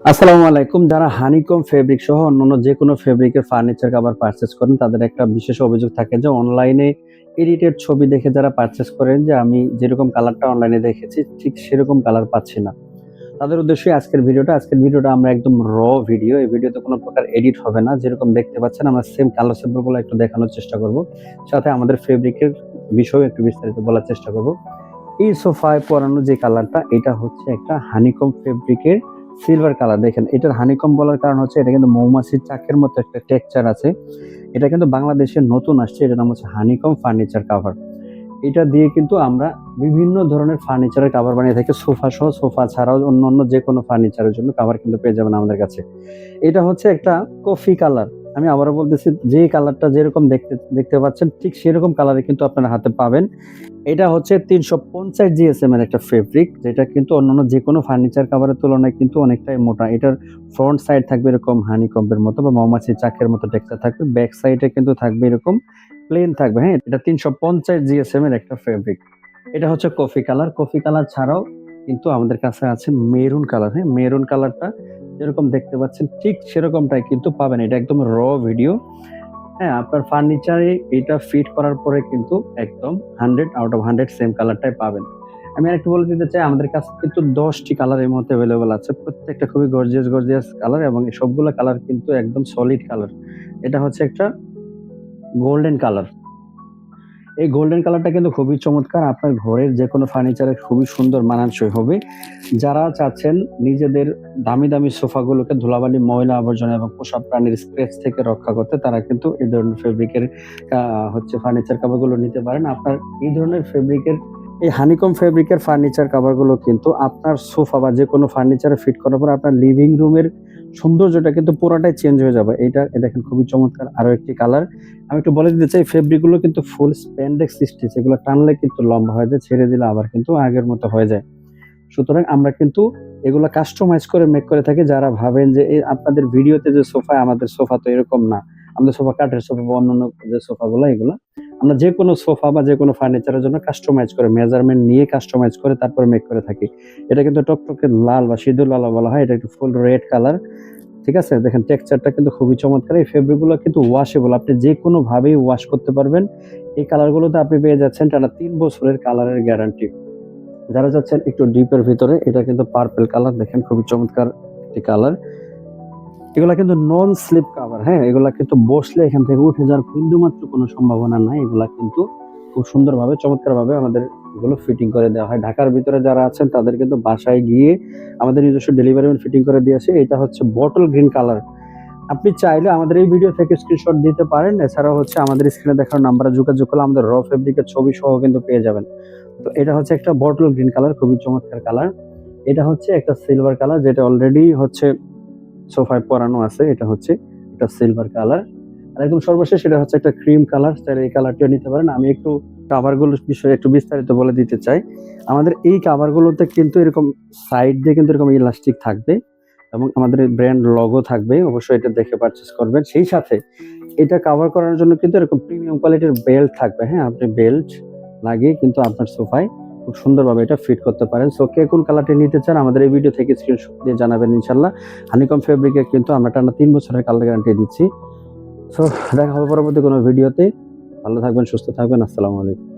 আসসালামু আলাইকুম। যারা হানিকম ফেব্রিক সহ অন্যান্য যে কোনো ফেব্রিকের ফার্নিচার কভার পারচেজ করেন তাদের একটা বিশেষ অভিযোগ থাকে যে অনলাইনে এডিটেড ছবি দেখে যারা পারচেজ করেন যে আমি যেরকম কালারটা অনলাইনে দেখেছি ঠিক সেরকম কালার পাচ্ছি না। তাদের উদ্দেশ্যে আজকের ভিডিওটা আমরা একদম ভিডিও। এই ভিডিওতে কোনো প্রকার এডিট হবে না। যেরকম দেখতে পাচ্ছেন আমরা সেম কালার স্যাম্পলগুলো একটু দেখানোর চেষ্টা করব। সাথে আমাদের ফেব্রিকের বিষয়ে একটু বিস্তারিত বলার চেষ্টা করব। এই সোফায় পরানো যে কালারটা এটা হচ্ছে একটা হানিকম ফেব্রিকের সিলভার কালার। দেখেন এটার হানিকম বলার কারণ হচ্ছে এটা কিন্তু মৌমাছির চাকের মতো একটা টেক্সচার আছে। এটা কিন্তু বাংলাদেশে নতুন আসছে, এটার নাম হচ্ছে হানিকম ফার্নিচার কাভার। এটা দিয়ে কিন্তু আমরা বিভিন্ন ধরনের ফার্নিচারের কাভার বানিয়ে থাকি, সোফা সহ, সোফা ছাড়াও অন্যান্য যে কোনো ফার্নিচারের জন্য কাভার কিন্তু পেয়ে যাবেন আমাদের কাছে। এটা হচ্ছে একটা কফি কালার। আমি আবারও বলতেছি, যে কালারটা যেরকম দেখতে দেখতে পাচ্ছেন ঠিক সেরকম কালারে কিন্তু আপনারা হাতে পাবেন। এটা হচ্ছে 350 জিএসএম এর একটা ফেব্রিক, যেটা কিন্তু অন্যান্য যে কোনো ফার্নিচার কাভারের তুলনায় কিন্তু অনেকটাই মোটা। এটার ফ্রন্ট সাইড থাকবে এরকম হানিকম্বের মতো বা মৌমাছির চাকের মতো টেক্সচার থাকবে। ব্যাক সাইডে কিন্তু থাকবে এরকম প্লেন থাকবে। হ্যাঁ, এটা 350 জিএসএম এর একটা ফেব্রিক। এটা হচ্ছে কফি কালার। কফি কালার ছাড়াও কিন্তু আমাদের কাছে আছে মেরুন কালার। হ্যাঁ, মেরুন কালারটা যেরকম দেখতে পাচ্ছেন ঠিক সেরকমটাই কিন্তু পাবেন। এটা একদম ভিডিও। হ্যাঁ, আপনার ফার্নিচারে এটা ফিট করার পরে কিন্তু একদম 100 আউট অফ 100 সেম কালারটাই পাবেন। আমি আরেকটু বলে দিতে চাই, আমাদের কাছে কিন্তু ১০ টি কালার এই মুহূর্তে এভেইলেবল আছে। প্রত্যেকটা খুবই গর্জিয়াস কালার এবং সবগুলো কালার কিন্তু একদম সলিড কালার। এটা হচ্ছে একটা গোল্ডেন কালার। এই গোল্ডেন কালারটা কিন্তু খুবই চমৎকার। আপনার ঘরের যেকোনো ফার্নিচারে খুবই সুন্দর মানানসই হবে। যারা চাচ্ছেন নিজেদের দামি সোফাগুলোকে ধুলাবালি, ময়লা আবর্জনা এবং পোষা প্রাণীর স্ক্র্যাচ থেকে রক্ষা করতে তারা কিন্তু এই ধরনের ফেব্রিকের হচ্ছে ফার্নিচার কভারগুলো নিতে পারেন। আপনার এই ধরনের ফেব্রিকের এই হানিকম ফেব্রিকের ফার্নিচার কভারগুলো কিন্তু আপনার সোফা বা যেকোনো ফার্নিচারে ফিট করার পর আপনার লিভিং রুমের সৌন্দর্যটা কিন্তু পুরাটাই চেঞ্জ হয়ে যাবে। এটা দেখেন খুবই চমৎকার আরো একটি কালার। আমি একটু বলে দিতে চাই, ফেব্রিকগুলো কিন্তু ফুল স্প্যান্ডেক্স স্টিচ। এগুলো টানলে কিন্তু লম্বা হয়ে যায়, ছেড়ে দিলে আবার কিন্তু আগের মতো হয়ে যায়। সুতরাং আমরা কিন্তু এগুলো কাস্টমাইজ করে মেক করে থাকি। যারা ভাবেন যে আপনাদের ভিডিওতে যে সোফা, আমাদের সোফা তো এরকম না। আমাদের সোফা কাঠের সোফা বা অন্যান্য যে সোফাগুলো, এগুলা আমরা যেকোনো সোফা বা যেকোনো ফার্নিচারের জন্য কাস্টমাইজ করে, মেজারমেন্ট নিয়ে কাস্টমাইজ করে তারপরে মেক করে থাকি। এটা কিন্তু টকটকে লাল বা সিঁদুর লাল বলা হয়। এটা একটু ফুল রেড কালার। ঠিক আছে? দেখেন টেক্সচারটা কিন্তু খুবই চমৎকার। এই ফেব্রিকগুলো কিন্তু ওয়াশেবল। আপনি যেকোনো ভাবেই ওয়াশ করতে পারবেন। এই কালারগুলোতে আপনি পেয়ে যাচ্ছেন টানা ৩ বছরের কালারের গ্যারান্টি। যারা চাচ্ছেন একটু ডিপের ভিতরে, এটা কিন্তু পার্পল কালার। দেখেন খুবই চমৎকার একটি কালার। এগুলা কিন্তু নন স্লিপ কভার। হ্যাঁ, এগুলা কিন্তু বসলে এখান থেকে উঠে যাওয়ার বিন্দুমাত্র কোনো সম্ভাবনা নাই। এগুলা কিন্তু খুব সুন্দরভাবে চমৎকারভাবে আমাদের এগুলো ফিটিং করে দেওয়া হয়। ঢাকার ভিতরে যারা আছেন তাদের কিন্তু বাসায় গিয়ে আমাদের নিজস্ব ডেলিভারি ম্যান ফিটিং করে দিয়ে আসে। এটা হচ্ছে বটল গ্রিন কালার। আপনি চাইলে আমাদের এই ভিডিও থেকে স্ক্রিনশট দিতে পারেন। এছাড়াও হচ্ছে আমাদের স্ক্রিনে দেখানো নাম্বারে যোগাযোগ করলে আমাদের ফেব্রিকের ছবি সহ কিন্তু পেয়ে যাবেন। তো এটা হচ্ছে একটা বটল গ্রিন কালার, খুবই চমৎকার কালার। এটা হচ্ছে একটা সিলভার কালার, যেটা অলরেডি হচ্ছে সোফায় পরানো আছে। এটা হচ্ছে একটা সিলভার কালার। আর একদম সর্বশেষ এটা হচ্ছে একটা ক্রিম কালার। চাইলে এই কালারটিও নিতে পারেন। আমি একটু কাভারগুলোর বিষয়ে একটু বিস্তারিত বলে দিতে চাই। আমাদের এই কাভারগুলোতে কিন্তু এরকম সাইড দিয়ে কিন্তু এরকম ইলাস্টিক থাকবে এবং আমাদের ব্র্যান্ড লোগো থাকবে। অবশ্যই এটা দেখে পারচেজ করবেন। সেই সাথে এটা কভার করার জন্য কিন্তু এরকম প্রিমিয়াম কোয়ালিটির বেল্ট থাকবে। হ্যাঁ, আপনি বেল্ট লাগিয়ে কিন্তু আপনার সোফায় খুব সুন্দরভাবে এটা ফিট করতে পারেন। সো কে কোন কালারটি নিতে চান আমাদের এই ভিডিও থেকে স্ক্রিনশট দিয়ে জানাবেন ইনশাআল্লাহ। হানিকম ফেব্রিকে কিন্তু আমরা টানা ৩ বছরের কালার গ্যারান্টি দিচ্ছি। সো দেখা হবে পরবর্তী কোনো ভিডিওতে। ভালো থাকবেন, সুস্থ থাকবেন। আসসালামু আলাইকুম।